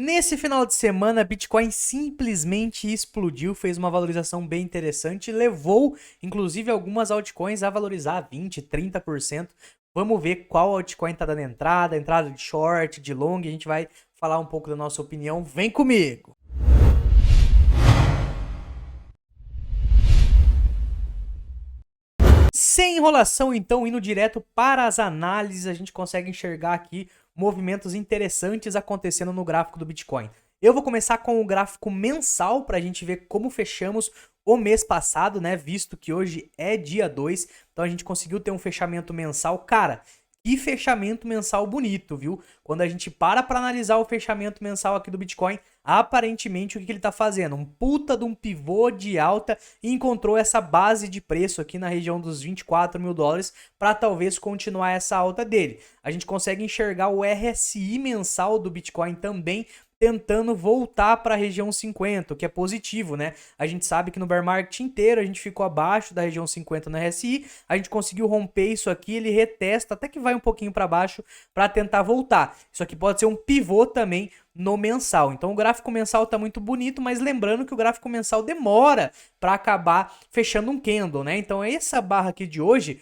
Nesse final de semana, Bitcoin simplesmente explodiu, fez uma valorização bem interessante, levou inclusive algumas altcoins a valorizar 20, 30%. Vamos ver qual altcoin tá dando entrada de short, de long, a gente vai falar um pouco da nossa opinião. Vem comigo! Sem enrolação, então, indo direto para as análises, a gente consegue enxergar aqui movimentos interessantes acontecendo no gráfico do Bitcoin. Eu vou começar com o gráfico mensal para a gente ver como fechamos o mês passado, né? Visto que hoje é dia 2, então a gente conseguiu ter um fechamento mensal. Cara, que fechamento mensal bonito, viu? Quando a gente para analisar o fechamento mensal aqui do Bitcoin, aparentemente o que ele tá fazendo? Um puta de um pivô de alta e encontrou essa base de preço aqui na região dos 24 mil dólares para talvez continuar essa alta dele. A gente consegue enxergar o RSI mensal do Bitcoin também tentando voltar para a região 50, o que é positivo, né? A gente sabe que no bear market inteiro a gente ficou abaixo da região 50 no RSI, a gente conseguiu romper isso aqui, ele retesta, até que vai um pouquinho para baixo para tentar voltar. Isso aqui pode ser um pivô também no mensal. Então o gráfico mensal tá muito bonito, mas lembrando que o gráfico mensal demora para acabar fechando um candle, né? Então essa barra aqui de hoje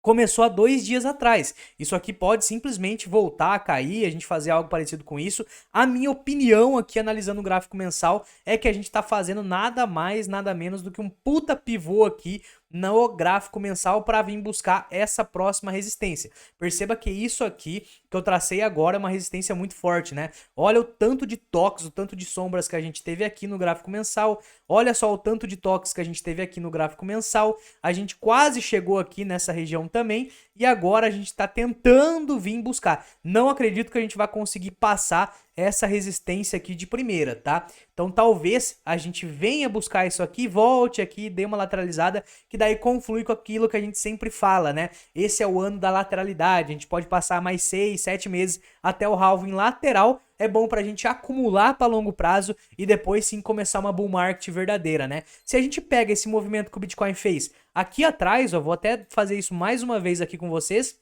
começou há 2 dias atrás. Isso aqui pode simplesmente voltar a cair, a gente fazer algo parecido com isso. A minha opinião aqui, analisando o gráfico mensal, é que a gente está fazendo nada mais, nada menos do que um puta pivô aqui no gráfico mensal para vir buscar essa próxima resistência. Perceba que isso aqui que eu tracei agora é uma resistência muito forte, né? Olha o tanto de toques, o tanto de sombras que a gente teve aqui no gráfico mensal. Olha só o tanto de toques que a gente teve aqui no gráfico mensal. A gente quase chegou aqui nessa região também e agora a gente está tentando vir buscar. Não acredito que a gente vai conseguir passar essa resistência aqui de primeira, tá? Então talvez a gente venha buscar isso aqui, volte aqui, dê uma lateralizada, que daí conflui com aquilo que a gente sempre fala, né? Esse é o ano da lateralidade, a gente pode passar mais 6, 7 meses até o halving lateral, é bom pra gente acumular para longo prazo e depois sim começar uma bull market verdadeira, né? Se a gente pega esse movimento que o Bitcoin fez aqui atrás, ó, vou até fazer isso mais uma vez aqui com vocês.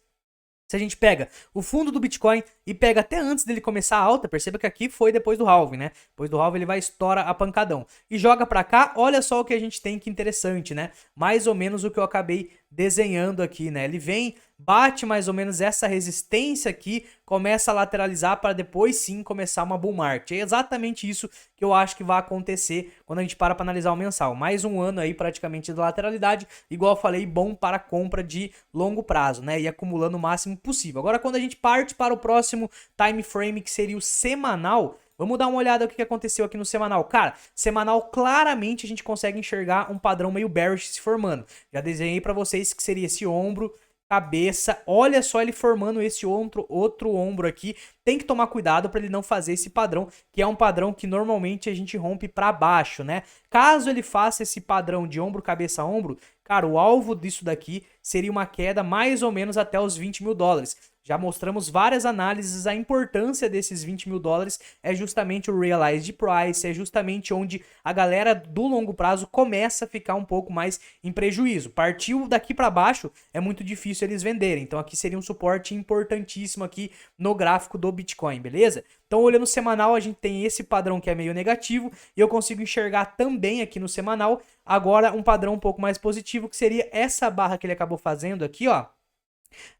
Se a gente pega o fundo do Bitcoin e pega até antes dele começar a alta, perceba que aqui foi depois do halving, né? Depois do halving ele vai estourar a pancadão. E joga pra cá, olha só o que a gente tem que interessante, né? Mais ou menos o que eu acabei desenhando aqui, né? Ele vem, bate mais ou menos essa resistência aqui, começa a lateralizar para depois sim começar uma bull market. É exatamente isso que eu acho que vai acontecer quando a gente para analisar o mensal. Mais um ano aí praticamente de lateralidade, igual eu falei, bom para compra de longo prazo, né? E acumulando o máximo possível. Agora quando a gente parte para o próximo time frame, que seria o semanal, vamos dar uma olhada no que aconteceu aqui no semanal. Cara, semanal claramente a gente consegue enxergar um padrão meio bearish se formando. Já desenhei para vocês que seria esse ombro, cabeça, olha só ele formando esse outro ombro aqui. Tem que tomar cuidado para ele não fazer esse padrão, que é um padrão que normalmente a gente rompe para baixo, né? Caso ele faça esse padrão de ombro, cabeça, ombro, cara, o alvo disso daqui seria uma queda mais ou menos até os 20 mil dólares. Já mostramos várias análises, a importância desses 20 mil dólares é justamente o realized price, é justamente onde a galera do longo prazo começa a ficar um pouco mais em prejuízo. Partiu daqui para baixo, é muito difícil eles venderem, então aqui seria um suporte importantíssimo aqui no gráfico do Bitcoin, beleza? Então olhando o semanal a gente tem esse padrão que é meio negativo e eu consigo enxergar também aqui no semanal agora um padrão um pouco mais positivo que seria essa barra que ele acabou fazendo aqui, ó.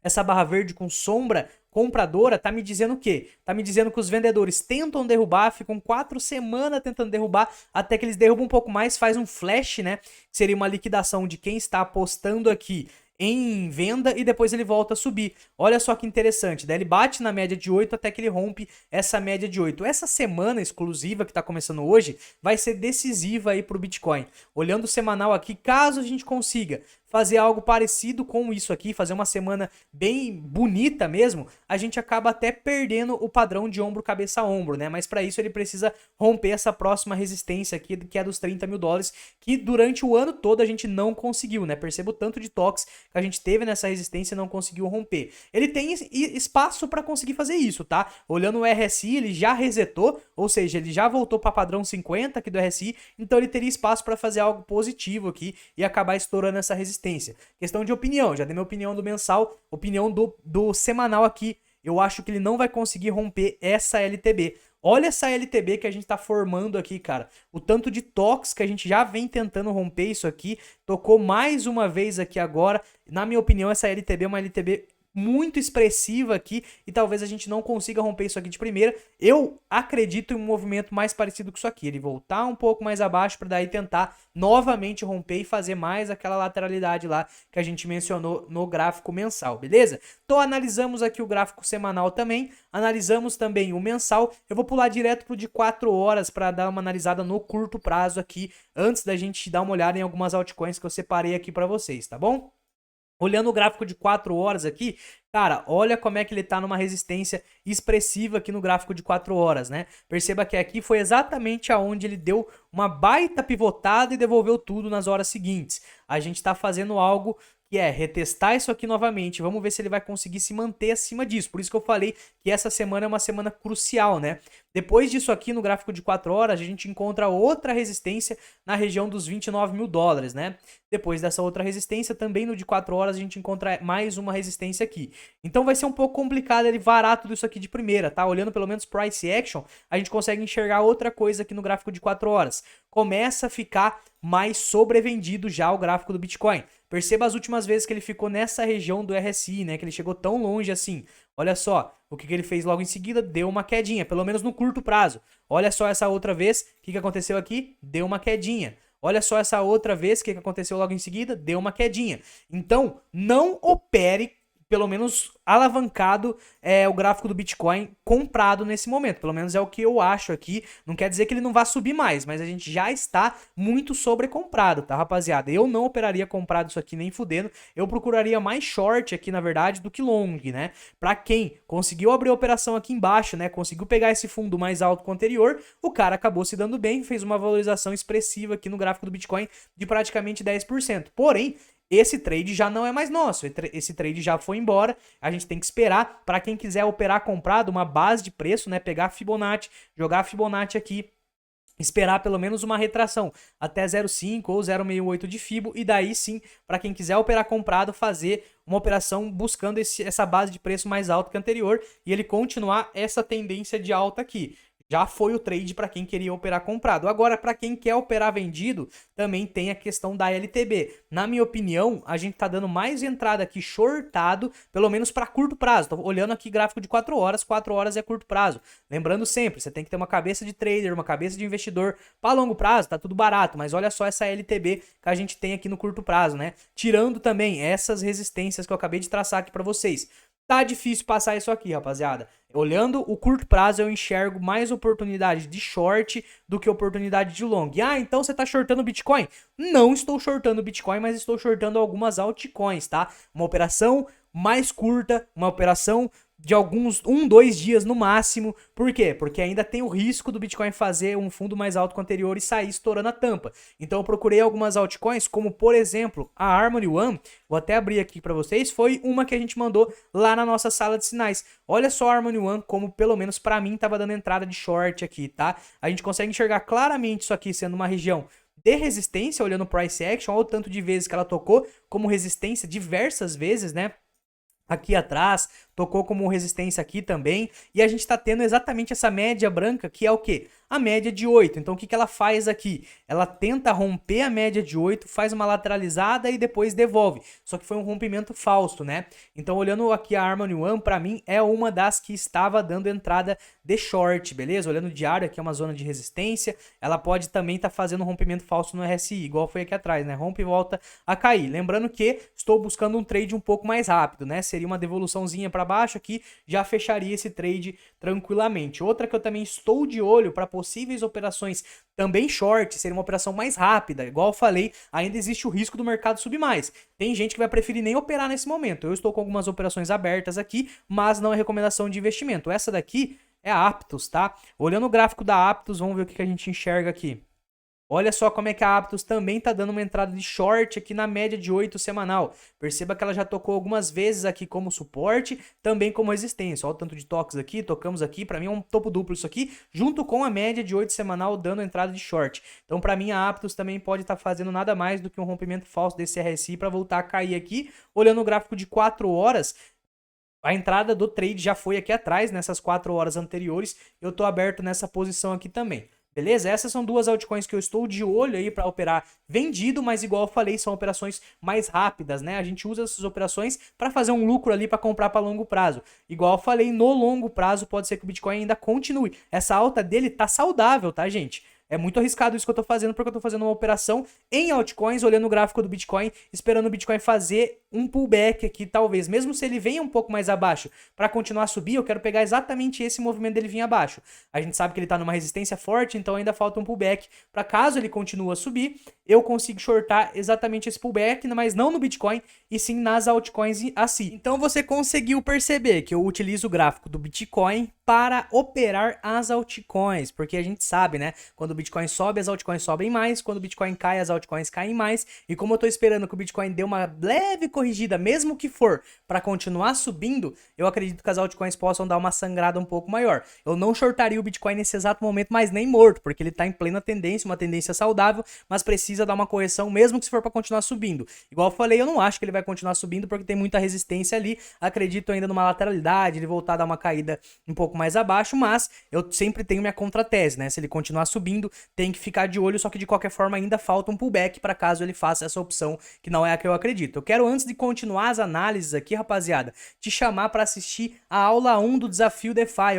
Essa barra verde com sombra compradora tá me dizendo o quê? Tá me dizendo que os vendedores tentam derrubar, ficam 4 semanas tentando derrubar, até que eles derrubam um pouco mais, faz um flash, né? Seria uma liquidação de quem está apostando aqui em venda e depois ele volta a subir. Olha só que interessante, daí ele bate na média de 8 até que ele rompe essa média de 8. Essa semana exclusiva que está começando hoje vai ser decisiva aí para o Bitcoin. Olhando o semanal aqui, caso a gente consiga fazer algo parecido com isso aqui, fazer uma semana bem bonita mesmo, a gente acaba até perdendo o padrão de ombro, cabeça a ombro, né? Mas para isso ele precisa romper essa próxima resistência aqui, que é dos 30 mil dólares, que durante o ano todo a gente não conseguiu, né? Perceba o tanto de toques que a gente teve nessa resistência e não conseguiu romper. Ele tem espaço para conseguir fazer isso, tá? Olhando o RSI, ele já resetou, ou seja, ele já voltou para padrão 50 aqui do RSI, então ele teria espaço para fazer algo positivo aqui e acabar estourando essa resistência. Questão de opinião, já dei minha opinião do mensal, opinião do semanal aqui. Eu acho que ele não vai conseguir romper essa LTB. Olha essa LTB que a gente tá formando aqui, cara. O tanto de toques que a gente já vem tentando romper isso aqui. Tocou mais uma vez aqui agora. Na minha opinião, essa LTB é uma LTB muito expressiva aqui e talvez a gente não consiga romper isso aqui de primeira. Eu acredito em um movimento mais parecido com isso aqui, ele voltar um pouco mais abaixo para daí tentar novamente romper e fazer mais aquela lateralidade lá que a gente mencionou no gráfico mensal, beleza? Então analisamos aqui o gráfico semanal também, analisamos também o mensal. Eu vou pular direto pro de 4 horas para dar uma analisada no curto prazo aqui, antes da gente dar uma olhada em algumas altcoins que eu separei aqui para vocês, tá bom? Olhando o gráfico de 4 horas aqui, cara, olha como é que ele tá numa resistência expressiva aqui no gráfico de 4 horas, né? Perceba que aqui foi exatamente aonde ele deu uma baita pivotada e devolveu tudo nas horas seguintes. A gente tá fazendo algo que é retestar isso aqui novamente. Vamos ver se ele vai conseguir se manter acima disso. Por isso que eu falei que essa semana é uma semana crucial, né? Depois disso aqui, no gráfico de 4 horas, a gente encontra outra resistência na região dos 29 mil dólares, né? Depois dessa outra resistência, também no de 4 horas, a gente encontra mais uma resistência aqui. Então vai ser um pouco complicado ele varar tudo isso aqui de primeira, tá? Olhando pelo menos price action, a gente consegue enxergar outra coisa aqui no gráfico de 4 horas. Começa a ficar mais sobrevendido já o gráfico do Bitcoin. Perceba as últimas vezes que ele ficou nessa região do RSI, né? Que ele chegou tão longe assim. Olha só, o que ele fez logo em seguida? Deu uma quedinha, pelo menos no curto prazo. Olha só essa outra vez, o que aconteceu aqui? Deu uma quedinha. Olha só essa outra vez, o que aconteceu logo em seguida? Deu uma quedinha. Então, não opere, pelo menos alavancado, o gráfico do Bitcoin comprado nesse momento. Pelo menos é o que eu acho aqui. Não quer dizer que ele não vá subir mais, mas a gente já está muito sobrecomprado, tá, rapaziada? Eu não operaria comprado isso aqui nem fudendo. Eu procuraria mais short aqui, na verdade, do que long, né? Pra quem conseguiu abrir a operação aqui embaixo, né? Conseguiu pegar esse fundo mais alto que o anterior, o cara acabou se dando bem, fez uma valorização expressiva aqui no gráfico do Bitcoin de praticamente 10%. Porém, esse trade já não é mais nosso, esse trade já foi embora, a gente tem que esperar. Para quem quiser operar comprado, uma base de preço, né, pegar Fibonacci, jogar Fibonacci aqui, esperar pelo menos uma retração até 0,5 ou 0,68 de Fibo, e daí sim, para quem quiser operar comprado, fazer uma operação buscando essa base de preço mais alta que a anterior, e ele continuar essa tendência de alta aqui. Já foi o trade para quem queria operar comprado. Agora, para quem quer operar vendido, também tem a questão da LTB. Na minha opinião, a gente tá dando mais entrada aqui shortado, pelo menos para curto prazo. Tô olhando aqui gráfico de 4 horas é curto prazo. Lembrando sempre, você tem que ter uma cabeça de trader, uma cabeça de investidor. Para longo prazo, tá tudo barato, mas olha só essa LTB que a gente tem aqui no curto prazo, né? Tirando também essas resistências que eu acabei de traçar aqui para vocês. Tá difícil passar isso aqui, rapaziada. Olhando o curto prazo, eu enxergo mais oportunidade de short do que oportunidade de long. Ah, então você tá shortando Bitcoin? Não estou shortando Bitcoin, mas estou shortando algumas altcoins, tá? Uma operação mais curta, uma operação de alguns 2 dias no máximo. Por quê? Porque ainda tem o risco do Bitcoin fazer um fundo mais alto que o anterior e sair estourando a tampa. Então eu procurei algumas altcoins, como por exemplo a Harmony One. Vou até abrir aqui para vocês. Foi uma que a gente mandou lá na nossa sala de sinais. Olha só a Harmony One, como pelo menos para mim tava dando entrada de short aqui, tá? A gente consegue enxergar claramente isso aqui sendo uma região de resistência, olhando o price action, olha o tanto de vezes que ela tocou como resistência diversas vezes, né? Aqui atrás, tocou como resistência aqui também, e a gente tá tendo exatamente essa média branca, que é o quê? A média de 8. Então o que ela faz aqui? Ela tenta romper a média de 8, faz uma lateralizada e depois devolve. Só que foi um rompimento falso, né? Então olhando aqui a Harmony One, pra mim é uma das que estava dando entrada de short, beleza? Olhando o diário, aqui é uma zona de resistência, ela pode também estar fazendo um rompimento falso no RSI, igual foi aqui atrás, né? Rompe e volta a cair. Lembrando que estou buscando um trade um pouco mais rápido, né? Seria uma devoluçãozinha para baixo aqui, já fecharia esse trade tranquilamente. Outra que eu também estou de olho para possíveis operações também short, seria uma operação mais rápida. Igual eu falei, ainda existe o risco do mercado subir mais. Tem gente que vai preferir nem operar nesse momento. Eu estou com algumas operações abertas aqui, mas não é recomendação de investimento. Essa daqui é a Aptos, tá? Olhando o gráfico da Aptos, vamos ver o que a gente enxerga aqui. Olha só como é que a Aptos também está dando uma entrada de short aqui na média de 8 semanal. Perceba que ela já tocou algumas vezes aqui como suporte, também como resistência. Olha o tanto de toques aqui, tocamos aqui. Para mim é um topo duplo isso aqui, junto com a média de 8 semanal dando entrada de short. Então para mim a Aptos também pode estar fazendo nada mais do que um rompimento falso desse RSI para voltar a cair aqui. Olhando o gráfico de 4 horas, A entrada do trade já foi aqui atrás, nessas 4 horas anteriores. Eu tô aberto nessa posição aqui também. Beleza? Essas são duas altcoins que eu estou de olho aí para operar vendido, mas igual eu falei, são operações mais rápidas, né? A gente usa essas operações para fazer um lucro ali para comprar para longo prazo. Igual eu falei, no longo prazo pode ser que o Bitcoin ainda continue. Essa alta dele tá saudável, tá, gente? É muito arriscado isso que eu tô fazendo, porque eu tô fazendo uma operação em altcoins, olhando o gráfico do Bitcoin, esperando o Bitcoin fazer um pullback aqui, talvez. Mesmo se ele venha um pouco mais abaixo para continuar a subir, eu quero pegar exatamente esse movimento dele vir abaixo. A gente sabe que ele tá numa resistência forte, então ainda falta um pullback para caso ele continue a subir, eu consigo shortar exatamente esse pullback, mas não no Bitcoin, e sim nas altcoins assim. Então você conseguiu perceber que eu utilizo o gráfico do Bitcoin para operar as altcoins, porque a gente sabe, né? Quando o Bitcoin sobe, as altcoins sobem mais, quando o Bitcoin cai, as altcoins caem mais, e como eu tô esperando que o Bitcoin dê uma leve corrigida, mesmo que for para continuar subindo, eu acredito que as altcoins possam dar uma sangrada um pouco maior. Eu não shortaria o Bitcoin nesse exato momento, mas nem morto, porque ele tá em plena tendência, uma tendência saudável, mas precisa dar uma correção, mesmo que se for para continuar subindo. Igual eu falei, eu não acho que ele vai continuar subindo, porque tem muita resistência ali, acredito ainda numa lateralidade, ele voltar a dar uma caída um pouco mais abaixo, mas eu sempre tenho minha contratese, né? Se ele continuar subindo, tem que ficar de olho, só que de qualquer forma ainda falta um pullback para caso ele faça essa opção, que não é a que eu acredito. Eu quero, antes de continuar as análises aqui, rapaziada, te chamar para assistir a aula 1 do Desafio DeFi.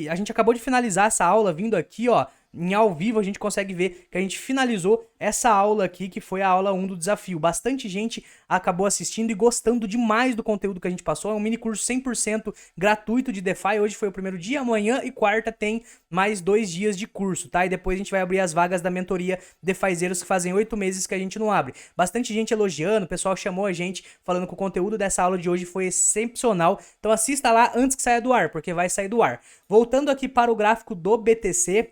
A gente acabou de finalizar essa aula vindo aqui, ó, em ao vivo a gente consegue ver que a gente finalizou essa aula aqui, que foi a aula 1 do desafio. Bastante gente acabou assistindo e gostando demais do conteúdo que a gente passou. É um mini curso 100% gratuito de DeFi. Hoje foi o primeiro dia, amanhã e quarta tem mais 2 dias de curso, tá? E depois a gente vai abrir as vagas da mentoria DeFizeiros, que fazem 8 meses que a gente não abre. Bastante gente elogiando, o pessoal chamou a gente falando que o conteúdo dessa aula de hoje foi excepcional. Então assista lá antes que saia do ar, porque vai sair do ar. Voltando aqui para o gráfico do BTC,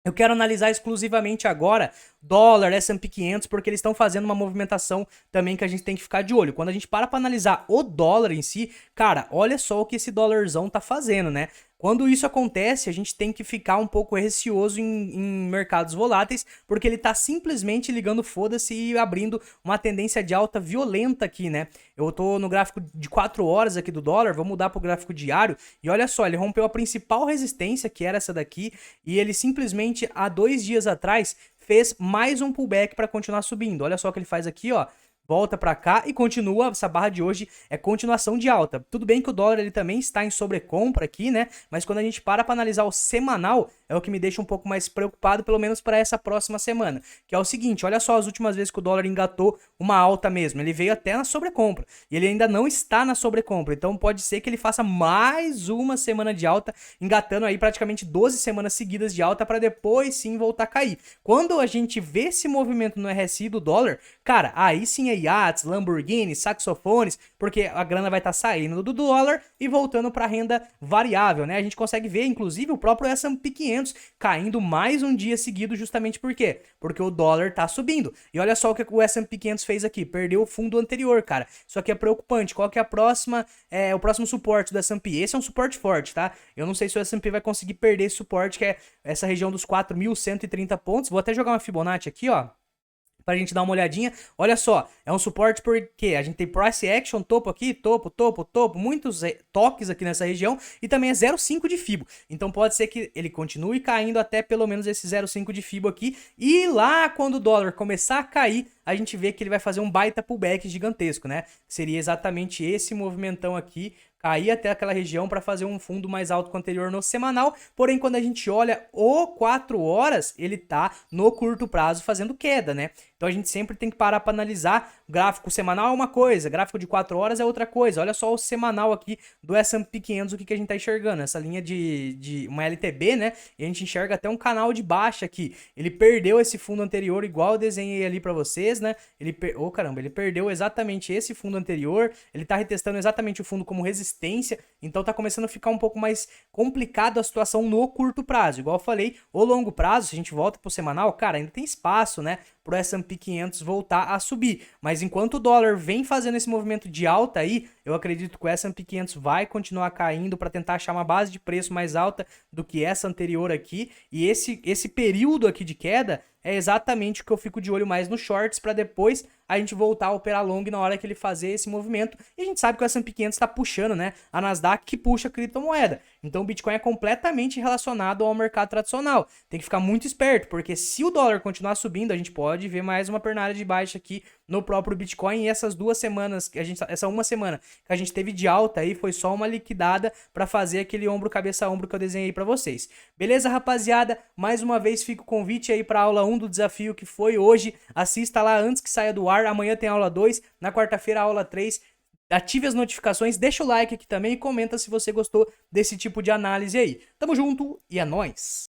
eu quero analisar exclusivamente agora dólar, S&P 500, porque eles estão fazendo uma movimentação também que a gente tem que ficar de olho. Quando a gente para analisar o dólar em si, cara, olha só o que esse dólarzão tá fazendo, né? Quando isso acontece, a gente tem que ficar um pouco receoso em mercados voláteis, porque ele tá simplesmente ligando foda-se e abrindo uma tendência de alta violenta aqui, né? Eu tô no gráfico de 4 horas aqui do dólar, vou mudar pro gráfico diário, e olha só, ele rompeu a principal resistência, que era essa daqui, e ele simplesmente, há 2 dias atrás, fez mais um pullback para continuar subindo. Olha só o que ele faz aqui, ó. Volta para cá e continua, essa barra de hoje é continuação de alta. Tudo bem que o dólar ele também está em sobrecompra aqui, né? Mas quando a gente para analisar o semanal, é o que me deixa um pouco mais preocupado, pelo menos para essa próxima semana. Que é o seguinte, olha só as últimas vezes que o dólar engatou uma alta mesmo. Ele veio até na sobrecompra e ele ainda não está na sobrecompra. Então pode ser que ele faça mais uma semana de alta, engatando aí praticamente 12 semanas seguidas de alta para depois sim voltar a cair. Quando a gente vê esse movimento no RSI do dólar, cara, aí sim é iates, Lamborghini, saxofones, porque a grana vai estar saindo do dólar e voltando para renda variável, né? A gente consegue ver, inclusive, o próprio S&P 500 caindo mais um dia seguido, justamente por quê? Porque o dólar tá subindo. E olha só o que o S&P 500 fez aqui, perdeu o fundo anterior, cara. Isso aqui é preocupante. Qual que é o próximo suporte do S&P? Esse é um suporte forte, tá? Eu não sei se o S&P vai conseguir perder esse suporte, que é essa região dos 4.130 pontos. Vou até jogar uma Fibonacci aqui, ó, pra gente dar uma olhadinha. Olha só, é um suporte porque a gente tem price action, topo aqui, topo, muitos toques aqui nessa região e também é 0,5 de Fibo. Então pode ser que ele continue caindo até pelo menos esse 0,5 de Fibo aqui e lá quando o dólar começar a cair, a gente vê que ele vai fazer um baita pullback gigantesco, né? Seria exatamente esse movimentão aqui, cair até aquela região para fazer um fundo mais alto que o anterior no semanal, porém quando a gente olha o 4 horas, ele tá no curto prazo fazendo queda, né? Então a gente sempre tem que parar para analisar. Gráfico semanal é uma coisa, gráfico de 4 horas é outra coisa. Olha só o semanal aqui do S&P 500, o que a gente tá enxergando. Essa linha de uma LTB, né? E a gente enxerga até um canal de baixa aqui. Ele perdeu esse fundo anterior, igual eu desenhei ali para vocês, né? Ele perdeu exatamente esse fundo anterior. Ele tá retestando exatamente o fundo como resistência. Então tá começando a ficar um pouco mais complicado a situação no curto prazo. Igual eu falei, o longo prazo, se a gente volta pro semanal, cara, ainda tem espaço, né? Pro S&P 500 voltar a subir. Mas enquanto o dólar vem fazendo esse movimento de alta aí, eu acredito que o S&P 500 vai continuar caindo para tentar achar uma base de preço mais alta do que essa anterior aqui. E esse período aqui de queda é exatamente o que eu fico de olho mais nos shorts para depois a gente voltar a operar long na hora que ele fazer esse movimento. E a gente sabe que o S&P 500 está puxando, né, a Nasdaq, que puxa a criptomoeda. Então o Bitcoin é completamente relacionado ao mercado tradicional. Tem que ficar muito esperto, porque se o dólar continuar subindo, a gente pode ver mais uma pernada de baixa aqui no próprio Bitcoin. E essas 2 semanas, essa uma semana que a gente teve de alta aí, foi só uma liquidada para fazer aquele ombro, cabeça, ombro que eu desenhei para vocês. Beleza, rapaziada? Mais uma vez fica o convite aí para aula 1 do desafio que foi hoje. Assista lá antes que saia do ar. Amanhã tem aula 2, na quarta-feira aula 3. Ative as notificações, deixa o like aqui também e comenta se você gostou desse tipo de análise aí. Tamo junto e é nóis!